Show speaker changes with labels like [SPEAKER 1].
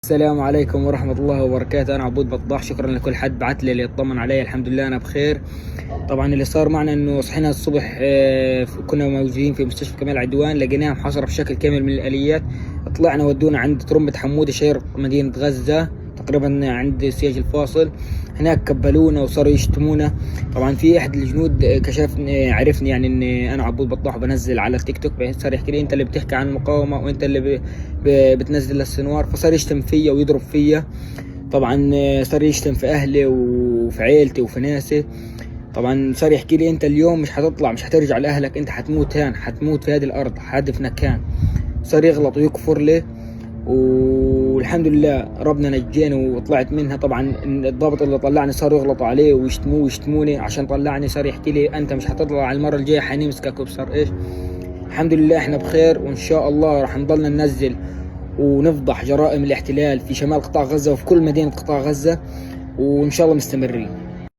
[SPEAKER 1] السلام عليكم ورحمة الله وبركاته. أنا عبود بطاح. شكرا لكل حد بعت لي اللي يطمن علي. الحمد لله أنا بخير. طبعا اللي صار معنا إنه صحينا الصبح، كنا موجودين في مستشفى كمال عدوان، لقيناها محاصرة بشكل كامل من الآليات. طلعنا ودونا عند ترمبة حمودة شير مدينة غزة، تقريبا عند سياج الفاصل. هناك كبلونا وصاروا يشتمونا. طبعا في احد الجنود كشفني، عرفني يعني ان انا عبود بطاح بنزل على التيك توك، صار يحكي لي انت اللي بتحكي عن المقاومه وانت اللي بتنزل السنوار. فصار يشتم فيا ويضرب فيا. طبعا صار يشتم في اهلي وفي عيلتي وفي ناسي. طبعا صار يحكي لي انت اليوم مش هتطلع، مش هترجع لاهلك، انت هتموت هان، هتموت في هذه الارض، هدفنك هان. صار يغلط ويكفر لي، والحمد لله ربنا نجاني وطلعت منها. طبعا الضابط اللي طلعني صاروا يغلطوا عليه ويشتموه ويشتموني عشان طلعني. صار يحكي لي انت مش هتطلع، على المره الجايه حنمسكك وبصر ايش. الحمد لله احنا بخير، وان شاء الله راح نضلنا ننزل ونفضح جرائم الاحتلال في شمال قطاع غزه وفي كل مدينه قطاع غزه، وان شاء الله مستمرين.